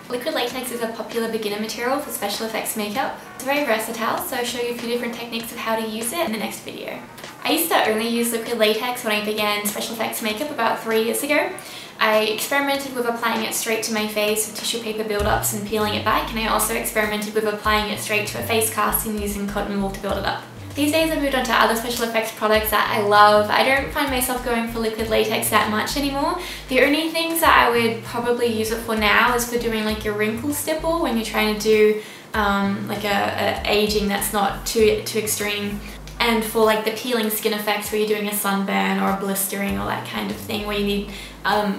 Liquid latex is a popular beginner material for special effects makeup. It's very versatile, so I'll show you a few different techniques of how to use it in the next video. I used to only use liquid latex when I began special effects makeup about 3 years ago. I experimented with applying it straight to my face with tissue paper build-ups and peeling it back, and I also experimented with applying it straight to a face cast and using cotton wool to build it up. These days I've moved on to other special effects products that I love. I don't find myself going for liquid latex that much anymore. The only things that I would probably use it for now is for doing like your wrinkle stipple when you're trying to do like a aging that's not too extreme, and for like the peeling skin effects where you're doing a sunburn or a blistering or that kind of thing where you need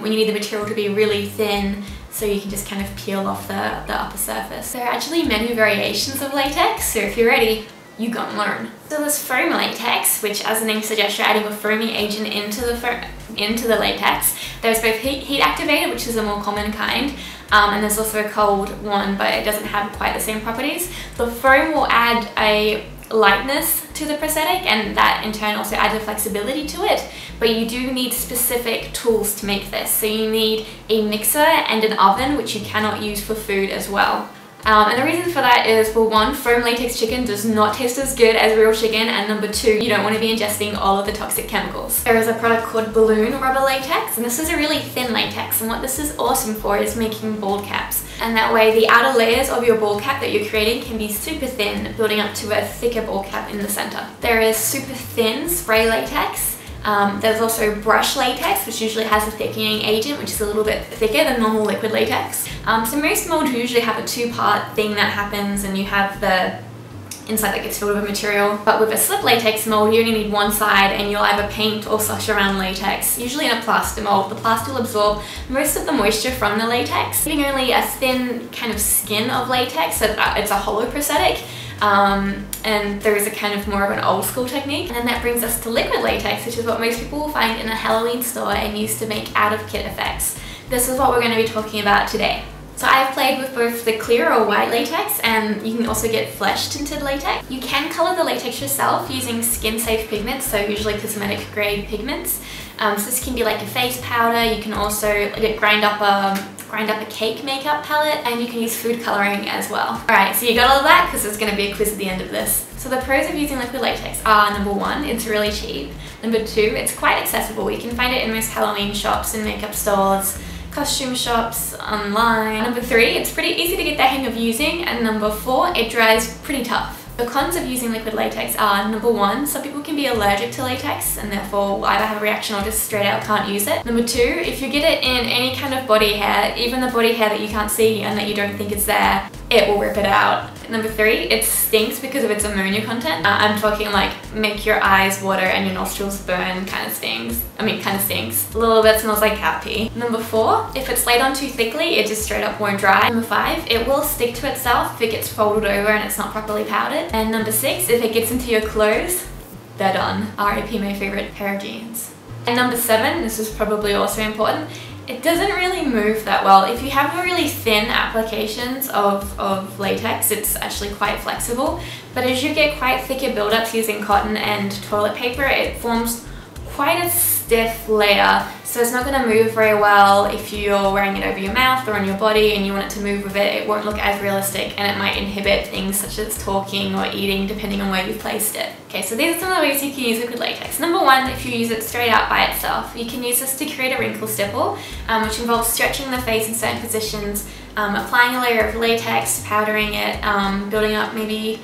when you need the material to be really thin so you can just kind of peel off the upper surface. There are actually many variations of latex, so if you're ready, you go and learn. So there's foam latex, which as the name suggests, you're adding a foamy agent into the latex. There's both heat activated, which is a more common kind, and there's also a cold one, but it doesn't have quite the same properties. The foam will add a lightness to the prosthetic, and that in turn also adds a flexibility to it, but you do need specific tools to make this. So you need a mixer and an oven, which you cannot use for food as well. And the reason for that is, for one, foam latex chicken does not taste as good as real chicken, and number two, you don't want to be ingesting all of the toxic chemicals. There is a product called balloon rubber latex, and this is a really thin latex, and what this is awesome for is making bald caps. And that way the outer layers of your bald cap that you're creating can be super thin, building up to a thicker bald cap in the center. There is super thin spray latex. There's also brush latex, which usually has a thickening agent, which is a little bit thicker than normal liquid latex. So most molds usually have a two-part thing that happens, and you have the inside that gets filled with material. But with a slip latex mold, you only need one side, and you'll either paint or slush around latex, usually in a plaster mold. The plaster will absorb most of the moisture from the latex, leaving only a thin kind of skin of latex, so it's a hollow prosthetic. And there is a kind of more of an old school technique. And then that brings us to liquid latex, which is what most people will find in a Halloween store and use to make out of kit effects. This is what we're going to be talking about today. So I've played with both the clear or white latex, and you can also get flesh tinted latex. You can color the latex yourself using skin safe pigments, so usually cosmetic grade pigments. So this can be like a face powder. You can also grind up a cake makeup palette, and you can use food coloring as well. Alright, so you got all of that because there's going to be a quiz at the end of this. So the pros of using liquid latex are, number one, it's really cheap. Number two, it's quite accessible. You can find it in most Halloween shops and makeup stores, costume shops, online. Number three, it's pretty easy to get the hang of using. And number four, it dries pretty tough. The cons of using liquid latex are, number one, some people can be allergic to latex and therefore either have a reaction or just straight out can't use it. Number two, if you get it in any kind of body hair, even the body hair that you can't see and that you don't think is there, it will rip it out. Number three, it stinks because of its ammonia content. I'm talking like make your eyes water and your nostrils burn kind of stings. Kind of stinks. A little bit smells like cat pee. Number four, if it's laid on too thickly, it just straight up won't dry. Number five, it will stick to itself if it gets folded over and it's not properly powdered. And number six, if it gets into your clothes, they're done. R.I.P. my favorite pair of jeans. And number seven, this is probably also important, it doesn't really move that well. If you have really thin applications of latex, it's actually quite flexible. But as you get quite thicker buildups using cotton and toilet paper, it forms quite a stiff layer. So it's not going to move very well if you're wearing it over your mouth or on your body and you want it to move with it. It won't look as realistic, and it might inhibit things such as talking or eating depending on where you've placed it. Okay, so these are some of the ways you can use liquid latex. Number one, if you use it straight out by itself, you can use this to create a wrinkle stipple, which involves stretching the face in certain positions, applying a layer of latex, powdering it, building up maybe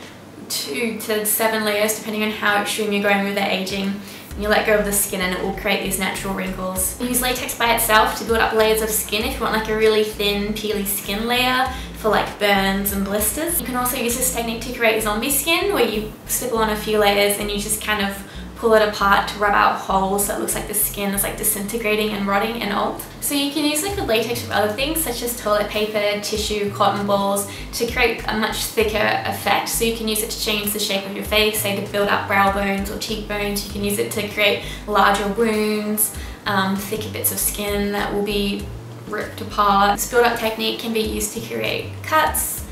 2 to 7 layers depending on how extreme you're going with the aging. You let go of the skin and it will create these natural wrinkles. You use latex by itself to build up layers of skin if you want like a really thin, peely skin layer for like burns and blisters. You can also use this technique to create zombie skin, where you stipple on a few layers and you just kind of pull it apart to rub out holes so it looks like the skin is like disintegrating and rotting and old. So you can use liquid latex with other things such as toilet paper, tissue, cotton balls to create a much thicker effect. So you can use it to change the shape of your face, say to build up brow bones or cheekbones. You can use it to create larger wounds, thicker bits of skin that will be ripped apart. This build up technique can be used to create cuts,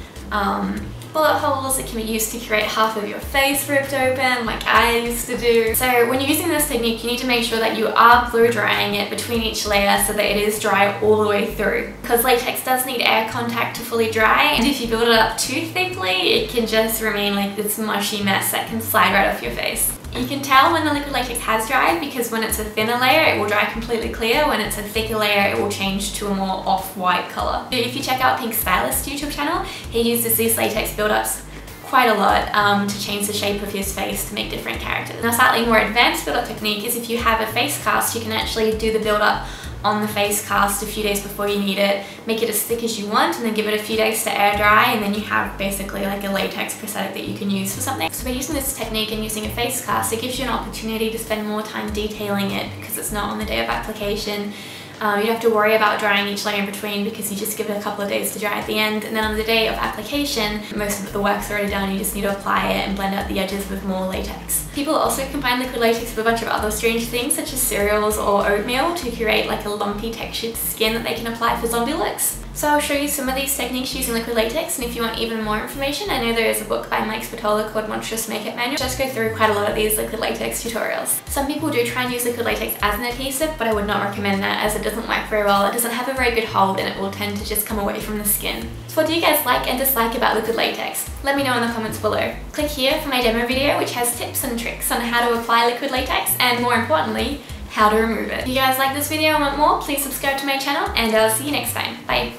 bullet holes. It can be used to create half of your face ripped open like I used to do. So when you're using this technique, you need to make sure that you are blow drying it between each layer so that it is dry all the way through, because latex does need air contact to fully dry, and if you build it up too thickly, it can just remain like this mushy mess that can slide right off your face. You can tell when the liquid latex has dried because when it's a thinner layer, it will dry completely clear. When it's a thicker layer, it will change to a more off-white color. If you check out Pink Stylist YouTube channel, he uses these latex buildups quite a lot to change the shape of his face to make different characters. Now, a slightly more advanced build-up technique is if you have a face cast, you can actually do the build-up on the face cast a few days before you need it, make it as thick as you want, and then give it a few days to air dry, and then you have basically like a latex prosthetic that you can use for something. So by using this technique and using a face cast, it gives you an opportunity to spend more time detailing it because it's not on the day of application. You don't have to worry about drying each layer in between because you just give it a couple of days to dry at the end, and then on the day of application, most of the work's already done. You just need to apply it and blend out the edges with more latex. People also combine liquid latex with a bunch of other strange things such as cereals or oatmeal to create like a lumpy textured skin that they can apply for zombie looks. So I'll show you some of these techniques using liquid latex, and if you want even more information, I know there is a book by Mike Spatola called Monstrous Makeup Manual. Just go through quite a lot of these liquid latex tutorials. Some people do try and use liquid latex as an adhesive, but I would not recommend that as it doesn't work very well. It doesn't have a very good hold and it will tend to just come away from the skin. So what do you guys like and dislike about liquid latex? Let me know in the comments below. Click here for my demo video, which has tips and tricks on how to apply liquid latex and, more importantly, how to remove it. If you guys like this video and want more, please subscribe to my channel, and I'll see you next time. Bye!